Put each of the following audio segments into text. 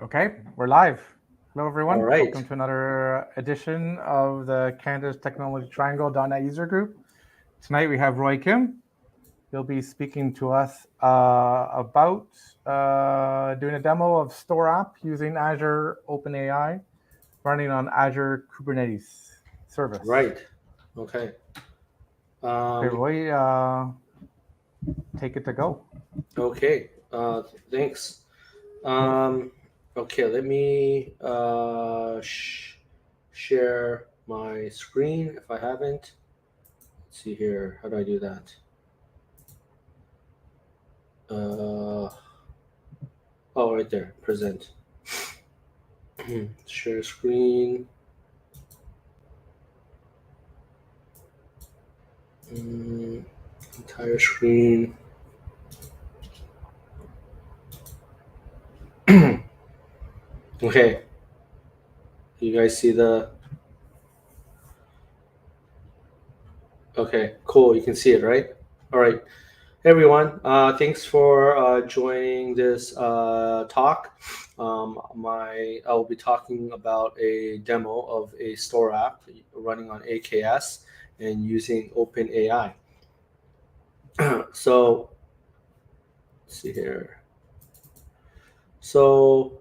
Okay, we're live. Hello, All everyone. right. Welcome to another edition of the Canada's Technology Triangle.net user group. Tonight we have Roy Kim. He'll be speaking to us about doing a demo of Store app using Azure OpenAI, running on Azure Kubernetes service. Right. Okay. Okay, Roy, take it to go. Okay. Thanks. Okay. Let me share my screen if I haven't. Let's see here. How do I do that? Oh, right there. Present. Share screen. Entire screen. Okay. You guys see the? Okay. Cool. You can see it, right? All right. Hey everyone, thanks for joining this talk. I'll be talking about a demo of a store app running on AKS and using OpenAI. So let's see here. So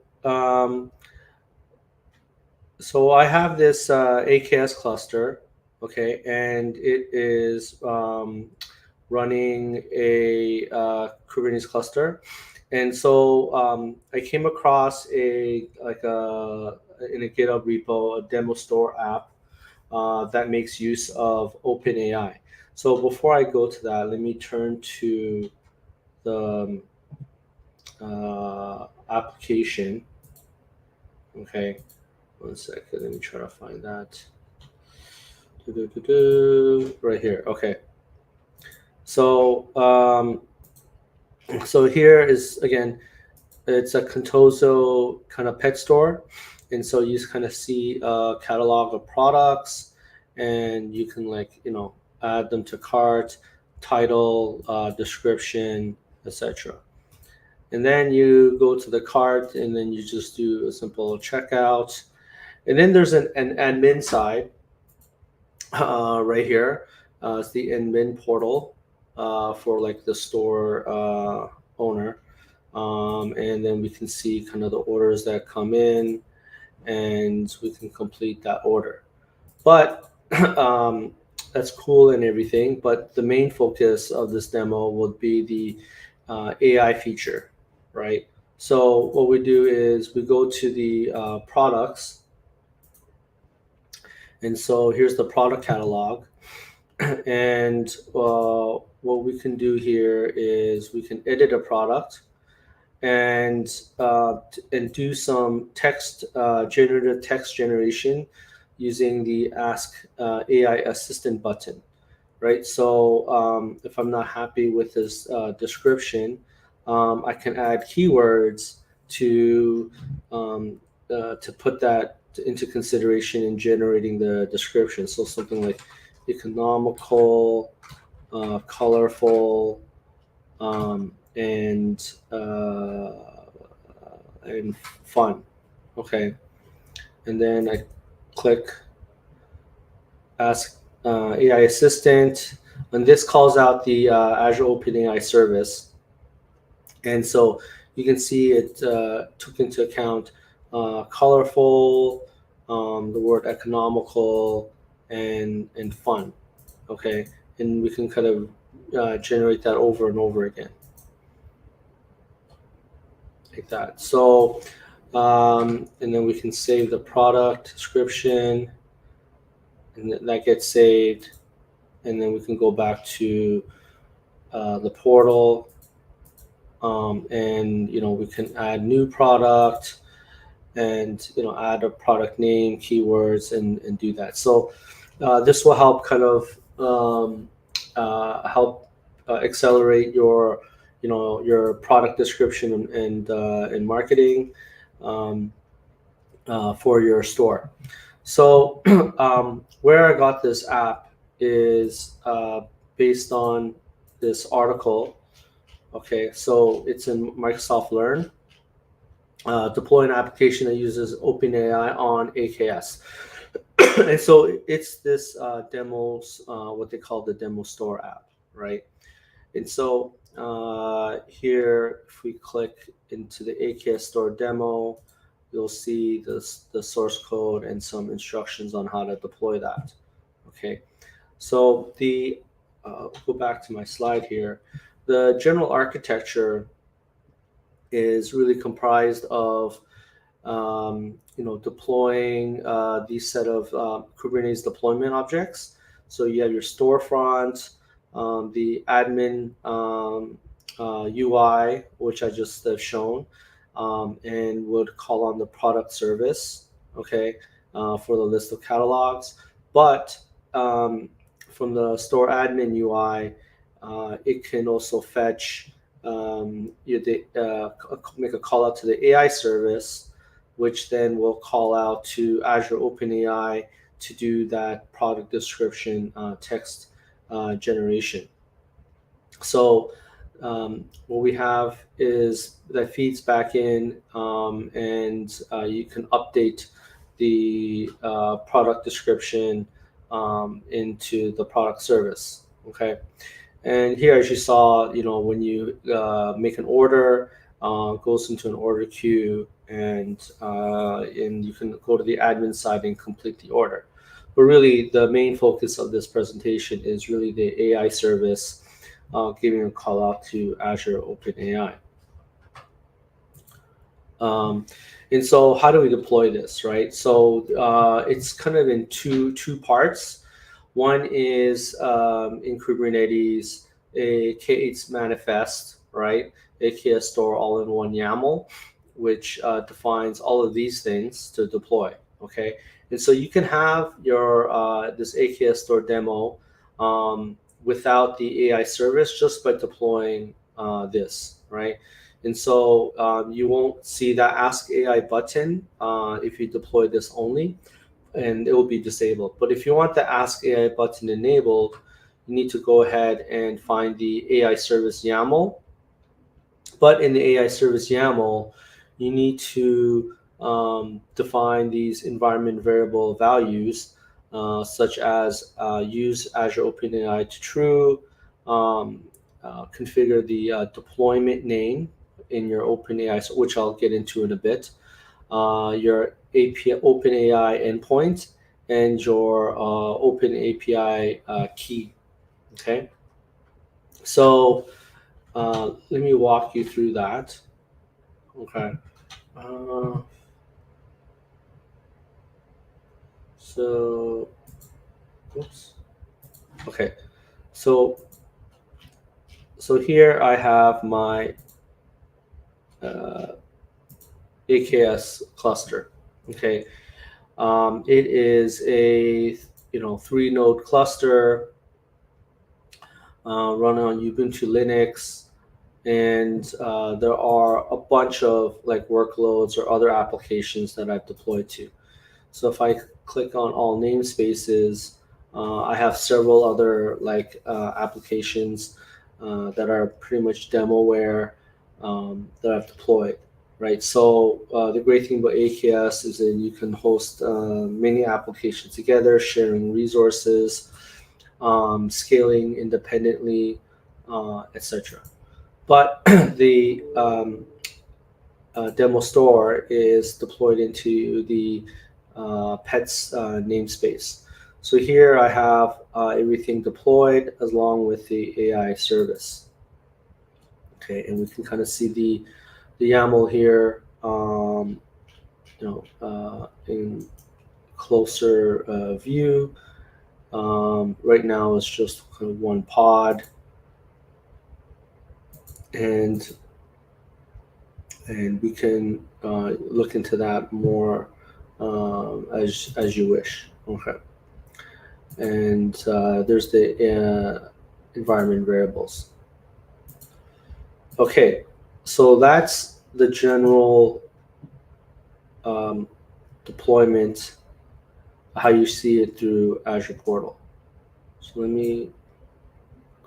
so I have this AKS cluster, okay, and it is running a Kubernetes cluster. And so I came across in a GitHub repo, a demo store app that makes use of OpenAI. So before I go to that, let me turn to the application. Okay, one second. Let me try to find that. Right here. Okay. So so here is again, it's a Contoso kind of pet store, and so you kind of see a catalog of products, and you can add them to cart, title, description, etc. And then you go to the cart, and then you just do a simple checkout, and then there's an admin side right here. It's the admin portal for like the store owner. And then we can see kind of the orders that come in, and we can complete that order. But that's cool and everything, but the main focus of this demo would be the AI feature, right? So what we do is we go to the products, and so here's the product catalog. And what we can do here is we can edit a product and do some generative text generation using the Ask AI Assistant button, right? So if I'm not happy with this description, I can add keywords to put that into consideration in generating the description. So something like economical, colorful, and fun. Okay, and then I click Ask AI Assistant, and this calls out the Azure OpenAI service. And so you can see it took into account colorful, the word economical, and fun. Okay, and we can kind of generate that over and over again, like that. So, and then we can save the product description, and that gets saved. And then we can go back to the portal, and we can add new product, and add a product name, keywords, and do that. So this will help kind of help accelerate your product description and marketing for your store. So where I got this app is based on this article. Okay, so it's in Microsoft Learn. deploy an application that uses OpenAI on AKS. And so it's this demos, what they call the demo store app, right? And so here, if we click into the AKS store demo, you'll see the source code and some instructions on how to deploy that. Okay, so go back to my slide here. The general architecture is really comprised of deploying these set of Kubernetes deployment objects. So you have your storefront, the admin UI, which I just have shown, and would call on the product service, okay, for the list of catalogs. But from the store admin UI, it can also fetch, make a call out to the AI service, which then will call out to Azure OpenAI to do that product description text generation. So what we have is that feeds back in, and you can update the product description into the product service. Okay. And here, as you saw, when you make an order, goes into an order queue, and you can go to the admin side and complete the order. But really, the main focus of this presentation is really the AI service giving a call out to Azure OpenAI. And so, how do we deploy this, right? So it's kind of in two parts. One is in Kubernetes, a K8s manifest, right? AKS store all-in-one YAML, which defines all of these things to deploy, okay? And so you can have your this AKS store demo without the AI service just by deploying this, right? And so you won't see that Ask AI button if you deploy this only, and it will be disabled. But if you want the Ask AI button enabled, you need to go ahead and find the AI service YAML. But in the AI service YAML, you need to define these environment variable values, such as use Azure OpenAI to true, configure the deployment name in your OpenAI, which I'll get into in a bit, your API, OpenAI endpoint, and your Open API key. Okay, so let me walk you through that. Okay. So, oops. Okay. So here I have my AKS cluster. Okay. It is a 3-node cluster running on Ubuntu Linux, and there are a bunch of like workloads or other applications that I've deployed to. So if I click on all namespaces, I have several other like applications that are pretty much demoware that I've deployed, right? So the great thing about AKS is that you can host many applications together, sharing resources, scaling independently, etc. But the demo store is deployed into the pets namespace. So here I have everything deployed along with the AI service. Okay, and we can kind of see the YAML here, in closer view. Right now it's just kind of one pod, and we can look into that more as you wish. Okay, and there's the environment variables. Okay, so that's the general deployment, how you see it through Azure Portal. So let me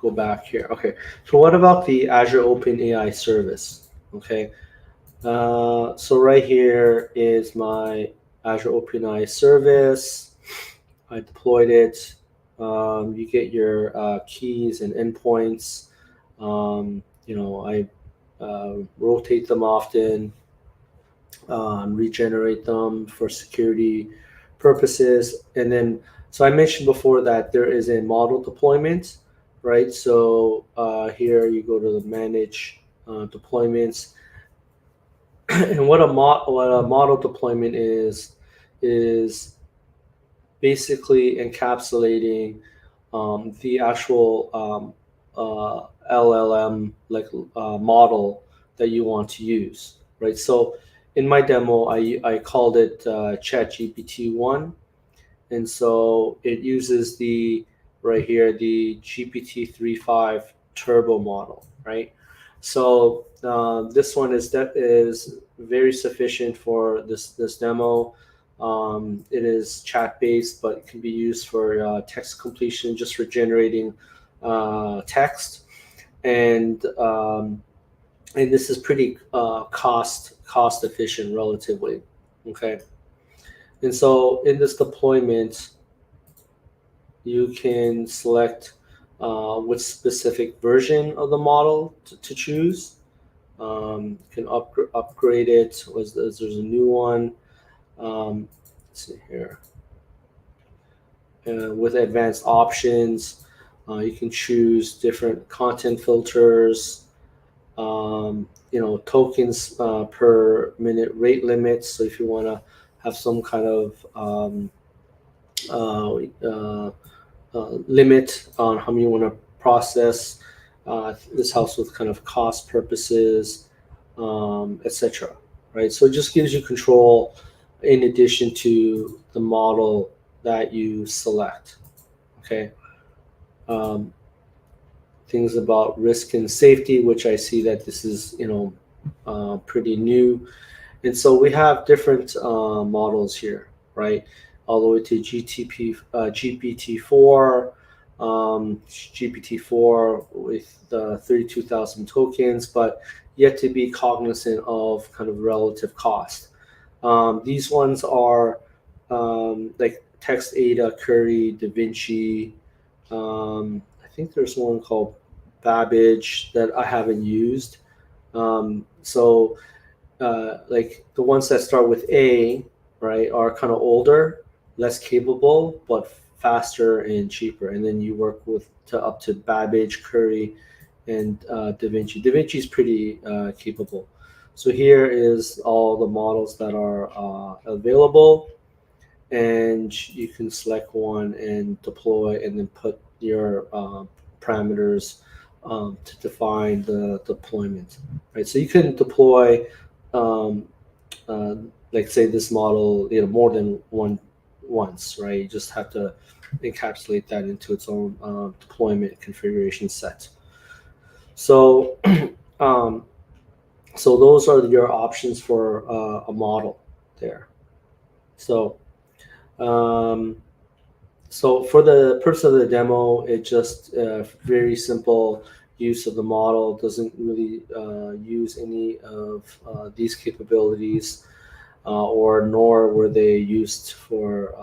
go back here. Okay, so what about the Azure OpenAI service? Okay, So right here is my Azure OpenAI service. I deployed it. You get your keys and endpoints. I rotate them often, regenerate them for security purposes. And then, so I mentioned before that there is a model deployment, right? So here you go to the manage deployments. And what a model deployment is basically encapsulating the actual LLM model that you want to use, right? So in my demo, I called it ChatGPT 1, and so it uses right here the GPT 3.5 turbo model, right? So this one is very sufficient for this demo. It is chat based, but it can be used for text completion, just for generating text, and this is pretty cost efficient relatively. Okay, and so in this deployment, you can select which specific version of the model to choose. You can upgrade it. There's a new one. Let's see here. With advanced options, you can choose different content filters, tokens per minute rate limits. So if you want to have some kind of uh, uh, limit on how many you want to process, this helps with kind of cost purposes, etc. Right. So it just gives you control in addition to the model that you select. Okay. Um, Things about risk and safety, which I see that this is pretty new, and so we have different models here, right? All the way to GPT-4, GPT-4 with the 32,000 tokens, but yet to be cognizant of kind of relative cost. These ones are like Text Ada, Curry, DaVinci. I think there's one called Babbage that I haven't used. So like the ones that start with A, right, are kind of older, less capable, but faster and cheaper. And then you work with up to Babbage, Curry, and DaVinci. DaVinci is pretty capable. So here is all the models that are available, and you can select one and deploy, and then put your parameters to define the deployment, right? So you can deploy, um, uh, like say this model, more than once, right? You just have to encapsulate that into its own deployment configuration set. So, um, so those are your options for a model there. So. Um, So for the purpose of the demo, it just very simple use of the model, doesn't really use any of these capabilities, or nor were they used for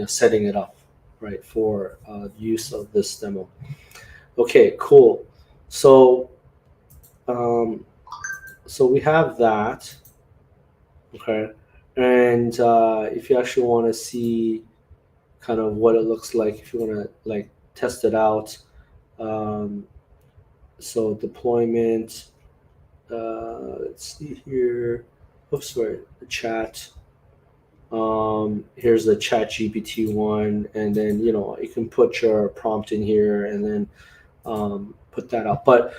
setting it up, right, for use of this demo. Okay, cool. So so we have that. Okay, and if you actually want to see kind of what it looks like, if you want to like test it out. Um, so deployment, let's see here. Oops, sorry, the chat. Here's the chat GPT one, and then you can put your prompt in here, and then put that up. But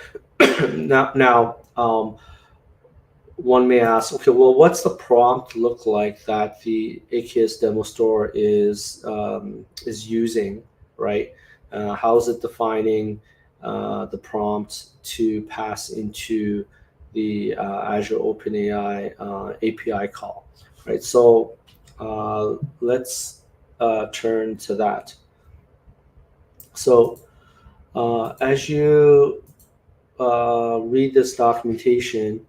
now one may ask, okay, well, what's the prompt look like that the AKS demo store is using, right? How is it defining the prompt to pass into the Azure OpenAI API call, right? So let's turn to that. So as you read this documentation,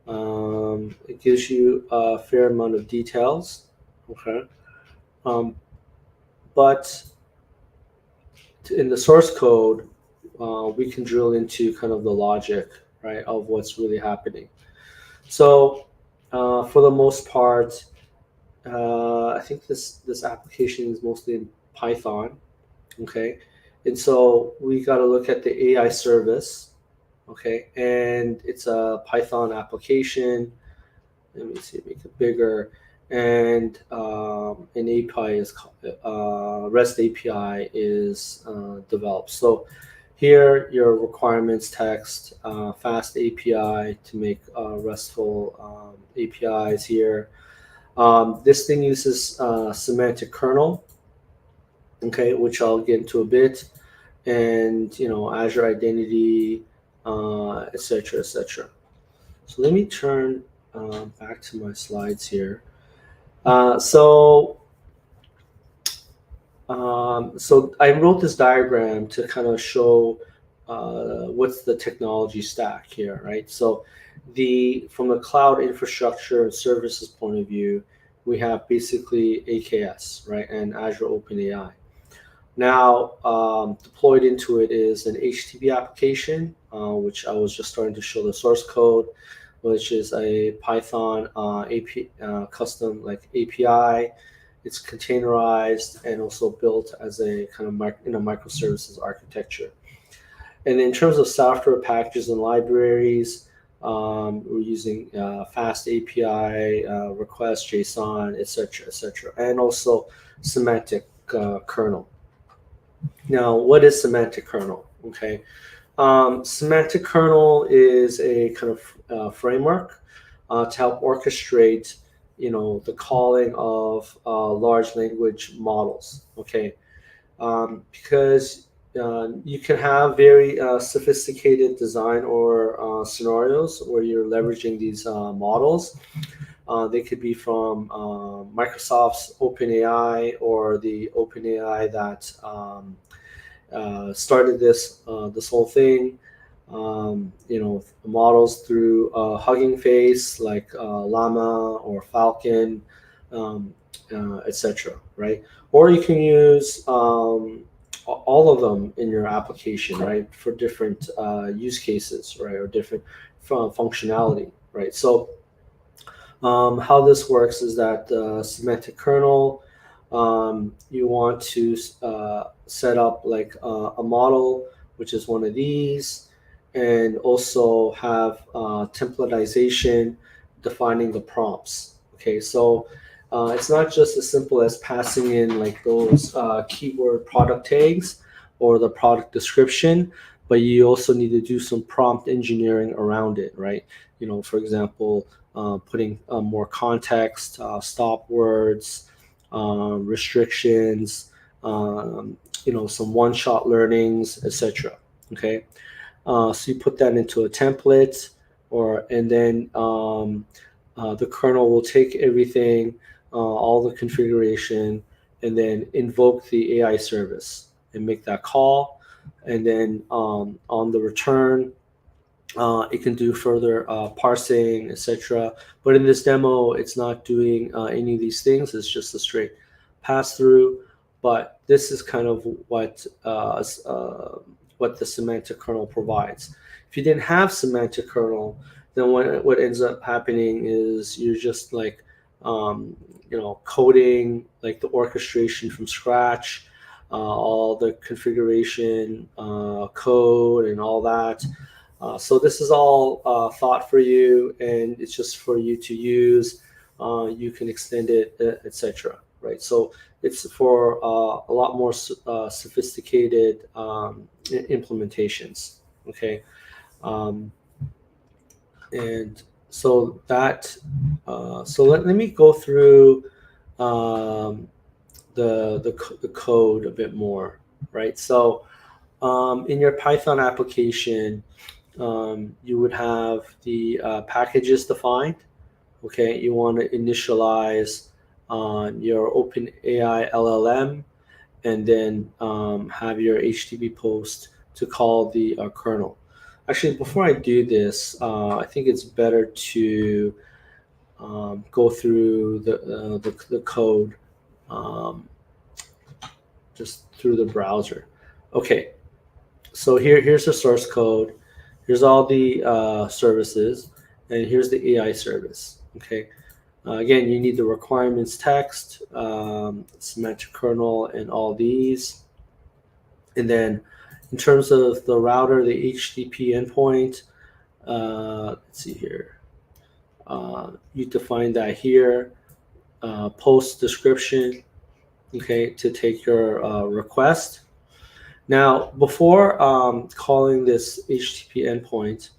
It gives you a fair amount of details. Okay. But in the source code, we can drill into kind of the logic, right, of what's really happening. So, for the most part, I think this application is mostly in Python. Okay, and so we got to look at the AI service. Okay, and it's a Python application. Let me see, make it bigger. And an API is REST API is developed. So here, your requirements text, fast API to make RESTful APIs here. This thing uses semantic kernel, okay, which I'll get into a bit, and Azure Identity, etc., etc. So let me turn back to my slides here. So I wrote this diagram to kind of show what's the technology stack here, right? So from the cloud infrastructure and services point of view, we have basically AKS, right, and Azure OpenAI. Now, deployed into it is an HTTP application, which I was just starting to show the source code, which is a Python custom like API. It's containerized and also built as a kind of microservices architecture. And in terms of software packages and libraries, we're using fast API, request JSON, etc., and also semantic kernel. Now, what is semantic kernel? Okay, semantic kernel is a kind of framework to help orchestrate, the calling of large language models. Okay, because you can have very sophisticated design or scenarios where you're leveraging these models. They could be from Microsoft's OpenAI or the OpenAI that started this whole thing. Models through Hugging Face like Llama or Falcon, etc. Right? Or you can use all of them in your application, right, for different use cases, right, or different functionality, right? So how this works is that the semantic kernel, you want to set up like a model, which is one of these, and also have templatization defining the prompts. Okay, so it's not just as simple as passing in like those keyword product tags or the product description, but you also need to do some prompt engineering around it, right? For example, putting more context, stop words, restrictions, some one-shot learnings, etc. Okay, so you put that into a template, and then the kernel will take everything, all the configuration, and then invoke the AI service and make that call, and then on the return, it can do further parsing, etc. But in this demo, it's not doing any of these things. It's just a straight pass through. But this is kind of what the semantic kernel provides. If you didn't have semantic kernel, then what ends up happening is you're just like coding like the orchestration from scratch, all the configuration code and all that. So this is all thought for you, and it's just for you to use. You can extend it, etc. Right? So it's for a lot more sophisticated implementations. Okay, and so that. So let me go through the code a bit more. Right? So in your Python application, you would have the packages defined. Okay, you want to initialize your OpenAI LLM, and then have your HTTP post to call the kernel. Actually, before I do this, I think it's better to go through the code um, just through the browser. Okay, so here's the source code. Here's all the services, and here's the AI service. Okay, again, you need the requirements text, semantic kernel, and all these. And then in terms of the router, the HTTP endpoint, let's see here. You define that here. Post description, okay, to take your request. Now, before calling this HTTP endpoint,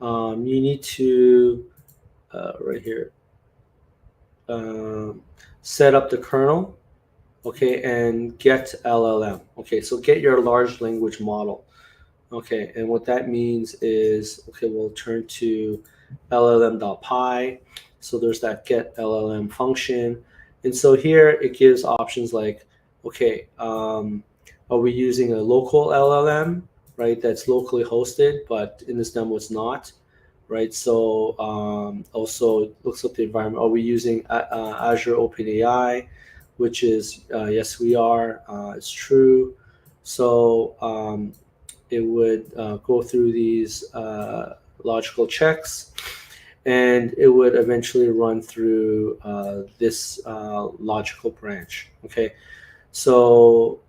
you need to, right here, set up the kernel, okay, and get LLM. Okay, so get your large language model. Okay, and what that means is, okay, we'll turn to llm.py. So there's that get LLM function. And so here it gives options like, okay, are we using a local LLM, right, that's locally hosted, but in this demo it's not, right? So also looks at the environment. Are we using Azure OpenAI, which is, yes, we are, it's true. So it would go through these logical checks, and it would eventually run through this logical branch. Okay, so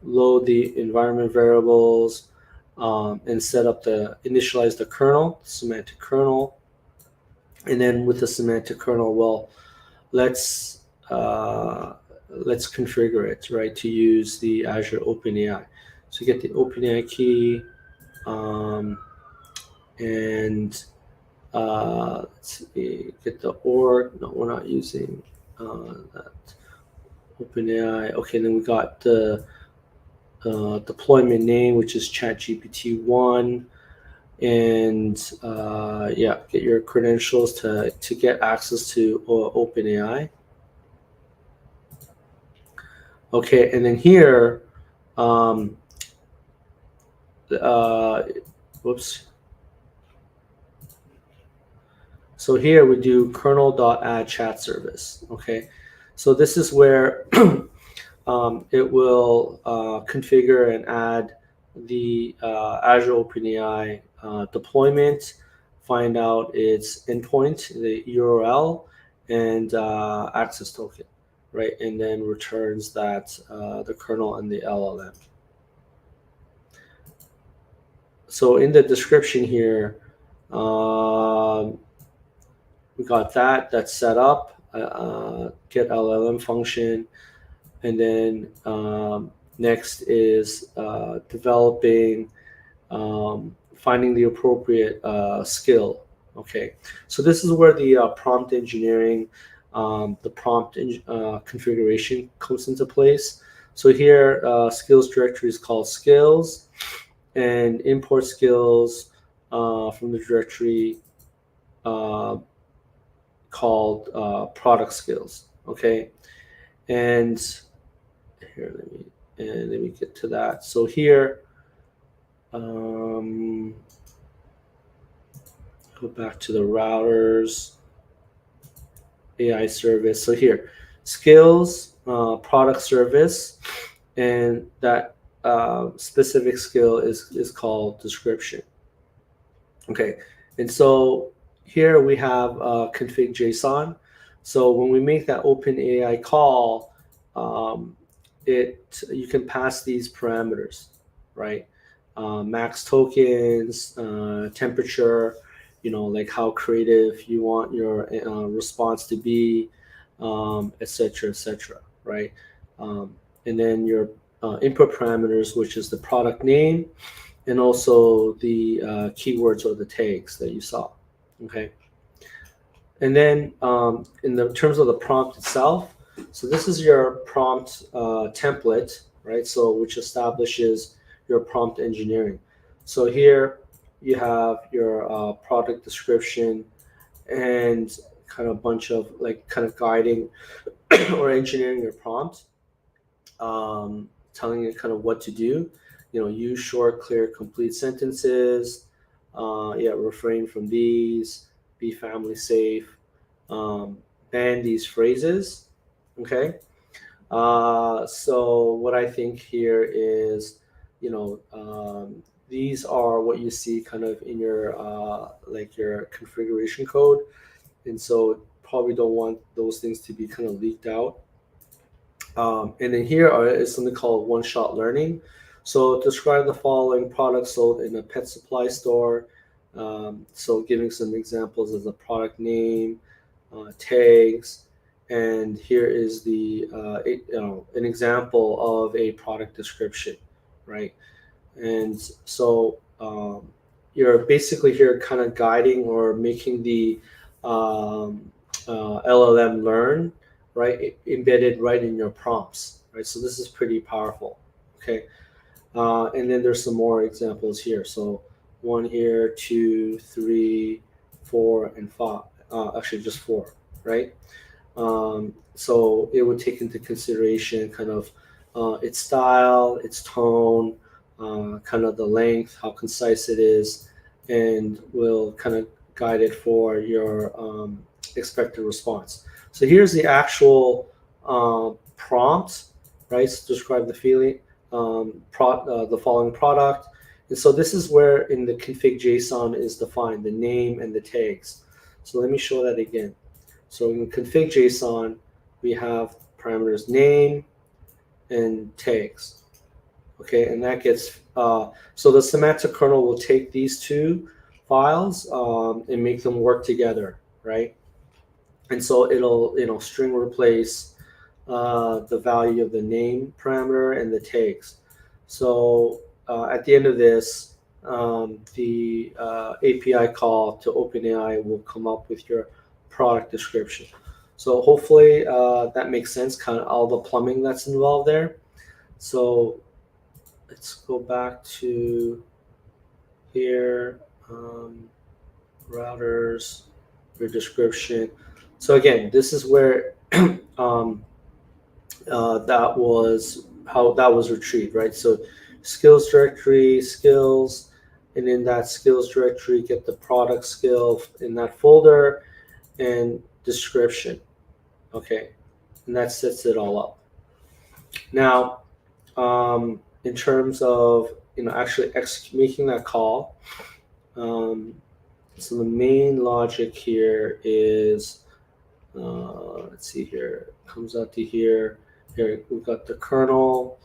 load the environment variables and set up initialize the kernel, semantic kernel, and then with the semantic kernel, well, let's configure it, right, to use the Azure OpenAI. So you get the OpenAI key, and let's see, get the org. No, we're not using that OpenAI. Okay, then we got the deployment name, which is ChatGPT 1, and yeah, get your credentials to get access to OpenAI. Okay, and then here, whoops. So here we do kernel.add chat service. Okay, so this is where it will configure and add the Azure OpenAI deployment, find out its endpoint, the URL, and access token, right? And then returns that the kernel and the LLM. So in the description here, we got that's set up, get LLM function, and then next is developing, finding the appropriate skill. Okay, so this is where the prompt engineering, the prompt configuration comes into place. So here, skills directory is called skills, and import skills from the directory called product skills. Okay, and here let me get to that. So here, go back to the routers, AI service. So here, skills, product service, and that specific skill is called description. Okay, and so here we have config JSON. So when we make that OpenAI call, you can pass these parameters, right? Max tokens, temperature, like how creative you want your response to be, etc., right? And then your input parameters, which is the product name, and also the keywords or the tags that you saw. Okay. And then in the terms of the prompt itself, so this is your prompt template, right? So which establishes your prompt engineering. So here you have your product description and kind of a bunch of kind of guiding or engineering your prompt, telling it kind of what to do. use short, clear, complete sentences. Refrain from these. Be family safe. Ban these phrases. Okay. So what I think here is, these are what you see kind of in your your configuration code, and so probably don't want those things to be kind of leaked out. And then here is something called one-shot learning. So describe the following products sold in a pet supply store. So giving some examples of the product name, tags, and here is the an example of a product description, right? And so you're basically here kind of guiding or making the LLM learn, right, embedded right in your prompts, right? So this is pretty powerful, okay? And then there's some more examples here. So 1 here, 2, 3, 4, and 5. Actually, just 4, right? So it would take into consideration kind of its style, its tone, kind of the length, how concise it is, and will kind of guide it for your expected response. So here's the actual prompt, right? So describe the feeling, the following product. And so this is where in the config JSON is defined, the name and the tags. So let me show that again. So in config JSON, we have parameters name and tags. Okay, and that gets, so the semantic kernel will take these two files and make them work together, right? And so it'll, string replace the value of the name parameter and the tags. So at the end of this, the API call to OpenAI will come up with your product description. So hopefully that makes sense, kind of all the plumbing that's involved there. So let's go back to here, routers, your description. So again, this is where that was how that was retrieved, right? So skills directory, skills, and in that skills directory, get the product skill in that folder and description. Okay, and that sets it all up. Now, in terms of actually making that call, so the main logic here is, let's see here, comes out to here. Here we've got the kernel,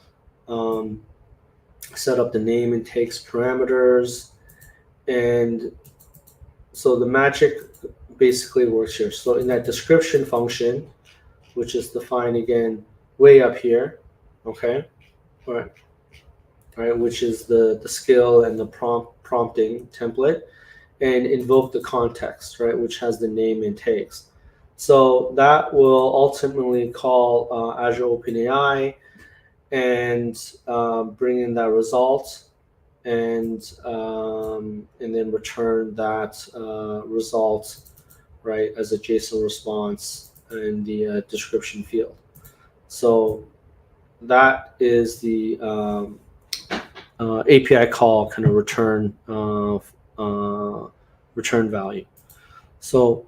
set up the name and takes parameters, and so the magic basically works here. So in that description function, which is defined again way up here, okay, all right, which is the skill and the prompting template, and invoke the context, right, which has the name and tags. So that will ultimately call Azure OpenAI and bring in that result, and then return that result, right, as a JSON response in the description field. So that is the API call kind of return value. So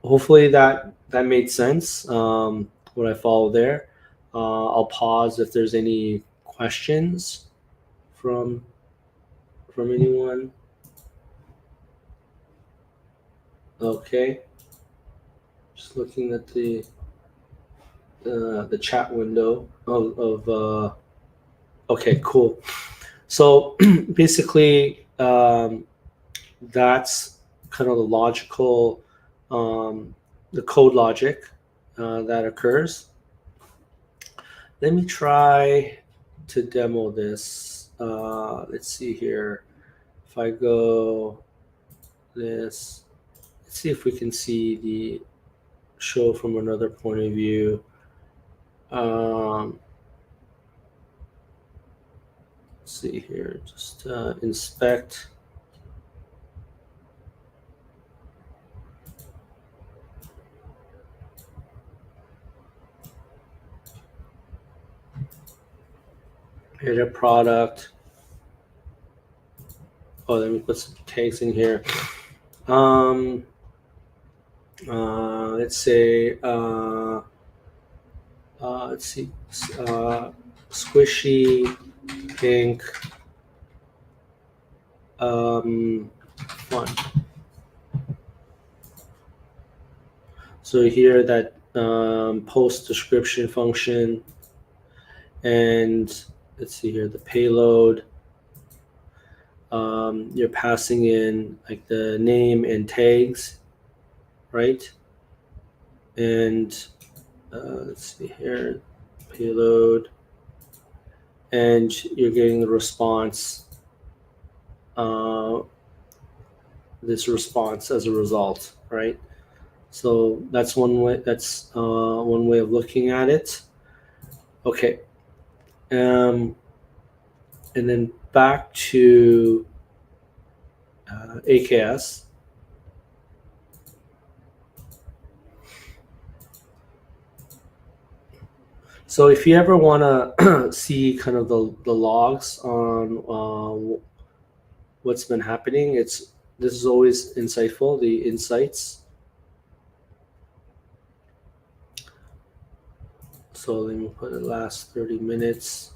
hopefully that made sense. What I follow there. I'll pause if there's any questions from anyone. Okay. Just looking at the chat window of okay, cool. So basically, that's kind of the logical, the code logic that occurs. Let me try to demo this. Let's see here. If I go this, let's see if we can see the show from another point of view. Let's see here, just inspect. Here's a product. let me put some tags in here. Let's say, let's see, squishy, pink, fun. So here that post description function, and let's see here, the payload. You're passing in like the name and tags, right? And let's see here, payload, and you're getting the response, this response as a result, right? So that's one way. That's one way of looking at it. Okay, and then back to AKS. So if you ever want to see kind of the logs on what's been happening, this is always insightful. The insights. So let me put the last 30 minutes.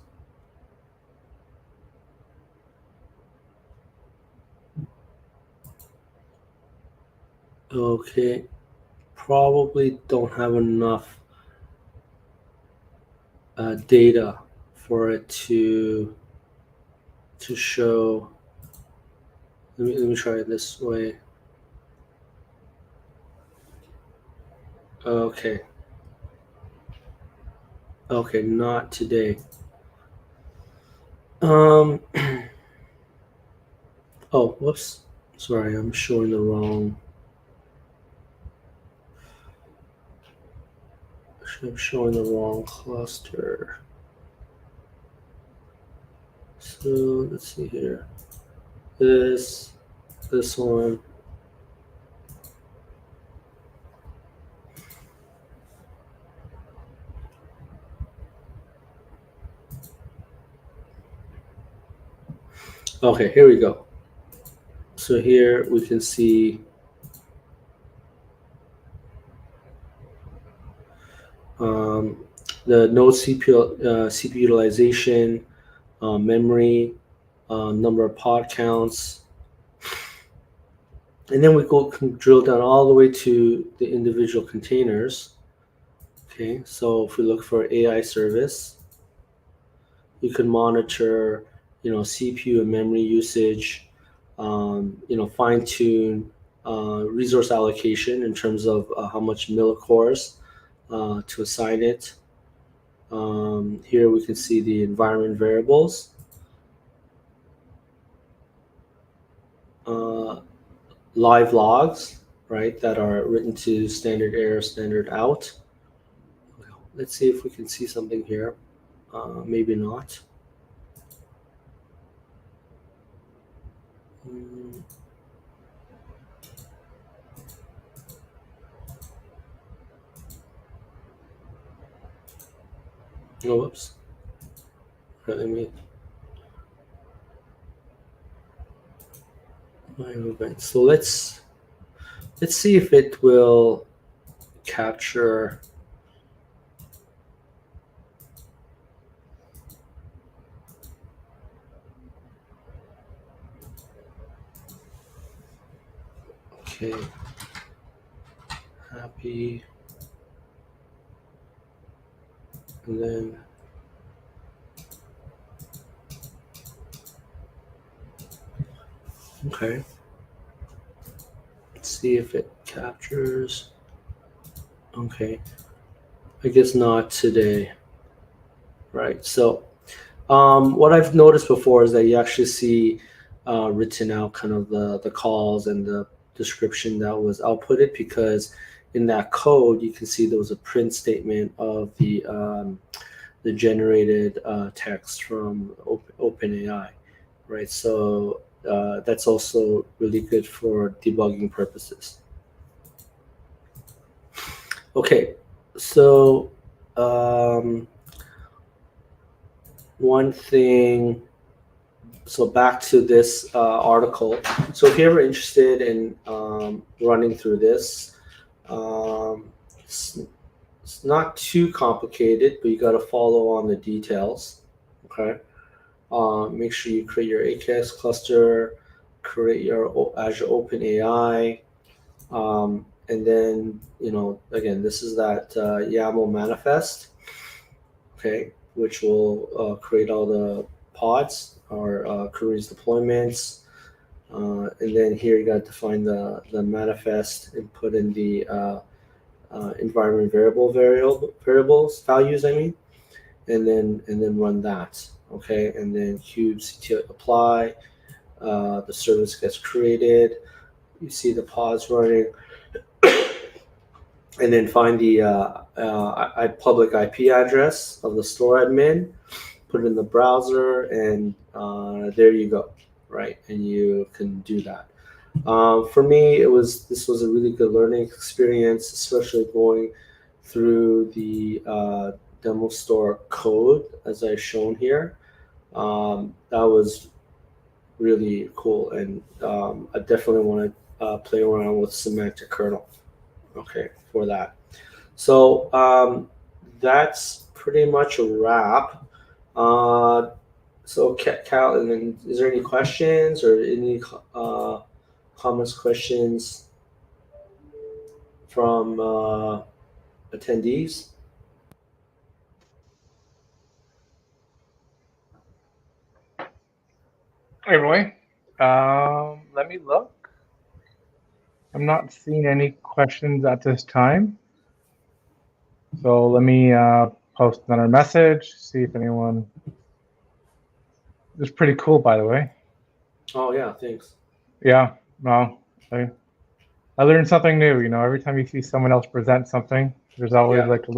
Okay, probably don't have enough data for it to show. Let me try it this way. Okay. Okay, not today. Oh, whoops. Sorry, I'm showing the wrong. I'm showing the wrong cluster. So let's see here. This one. Okay, here we go. So here we can see the node CPU utilization, memory, number of pod counts, and then we can drill down all the way to the individual containers. Okay, so if we look for AI service, you can monitor, CPU and memory usage, fine tune resource allocation in terms of how much millicores to assign it. Here we can see the environment variables. Live logs, right, that are written to standard error, standard out. Let's see if we can see something here. Maybe not. Oh, whoops. Let me. So let's see if it will capture. Okay. Happy. And then. Okay. Let's see if it captures. Okay. I guess not today. Right. So what I've noticed before is that you actually see written out kind of the calls and the description that was outputted, because in that code you can see there was a print statement of the generated text from OpenAI, right? So that's also really good for debugging purposes. Okay, so one thing. so back to this article. So if you're ever interested in running through this, it's not too complicated, but you got to follow on the details. Okay. Make sure you create your AKS cluster, create your Azure OpenAI, and then, again, this is that YAML manifest, okay, which will create all the pods or Kubernetes deployments. And then here you got to define the manifest and put in the environment variables values, and then run that. Okay, and then kubectl apply. The service gets created. You see the pods running, and then find the public IP address of the store admin. Put it in the browser, and there you go, right? And you can do that. For me, this was a really good learning experience, especially going through the demo store code as I've shown here. That was really cool, and I definitely want to play around with semantic kernel, okay, for that. So that's pretty much a wrap. So Cal, and then is there any questions or any comments, questions from attendees? Hey, Roy. Let me look. I'm not seeing any questions at this time. So let me post another message, see if anyone. It's pretty cool, by the way. Oh yeah, thanks. Yeah, no, I learned something new. Every time you see someone else present something, there's always like a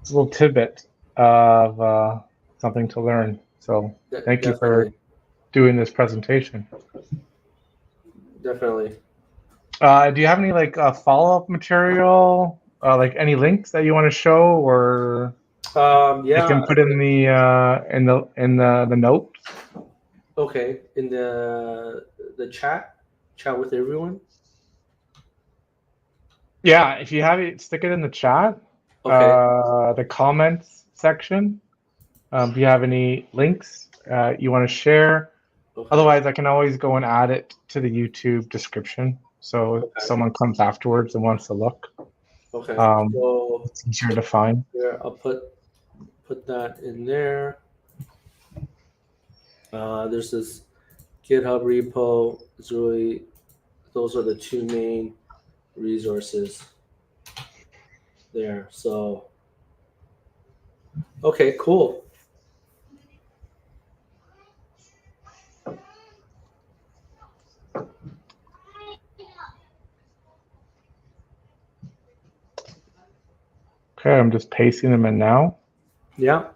little tidbit of something to learn. So thank you for doing this presentation. Definitely. Do you have any follow-up material, like any links that you want to show, or you can put in the notes? Okay, in the chat with everyone. Yeah, if you have it, stick it in the chat. Okay. The comments section. Do you have any links you want to share? Okay. Otherwise, I can always go and add it to the YouTube description. So if someone comes afterwards and wants to look. Okay. So it's easier to find. Yeah, I'll put that in there. There's this GitHub repo. Those are the two main resources there. So, okay, cool. Okay, I'm just pasting them in now. Yeah.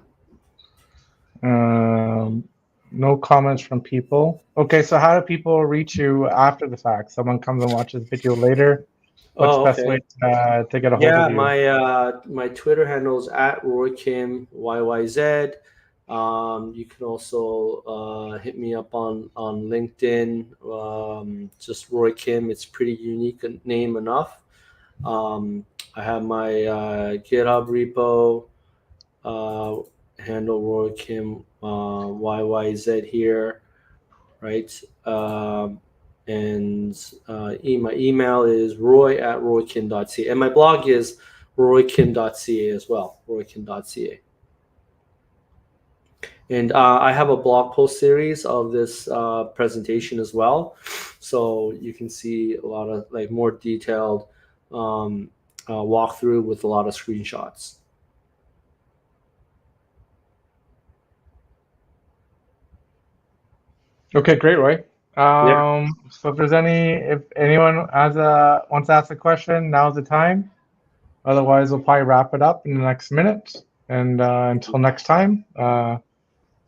No comments from people. Okay, so how do people reach you after the fact? Someone comes and watches the video later. What's the best way to get a hold of you? Yeah, my Twitter handle is @RoyKimYYZ. You can also hit me up on LinkedIn. Just Roy Kim. It's pretty unique name enough. I have my GitHub repo handle Roy Kim YYZ here, right? And my email is roy@roykim.ca, and my blog is roykim.ca as well, roykim.ca. And I have a blog post series of this presentation as well, so you can see a lot of more detailed walkthrough with a lot of screenshots. Okay, great, Roy. So if anyone wants to ask a question, now's the time. Otherwise, we'll probably wrap it up in the next minute. And until next time, we're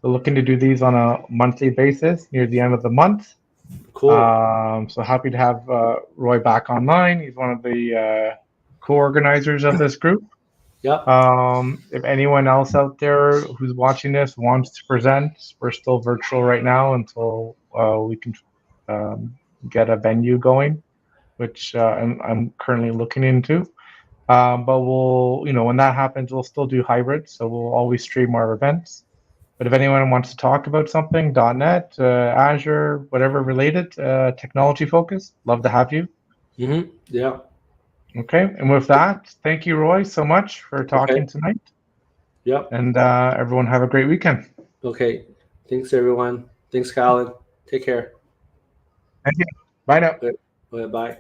looking to do these on a monthly basis near the end of the month. Cool. So happy to have Roy back online. He's one of the co-organizers of this group. Yeah. If anyone else out there who's watching this wants to present, we're still virtual right now until we can get a venue going, which I'm currently looking into. But we'll, when that happens, we'll still do hybrid, so we'll always stream our events. But if anyone wants to talk about something, .NET, Azure, whatever related, technology focus, love to have you. Yeah. Okay, and with that, thank you, Roy, so much for talking tonight. Yep. And everyone have a great weekend. Okay. Thanks, everyone. Thanks, Colin. Take care. Thank you. Bye now. Okay. Bye.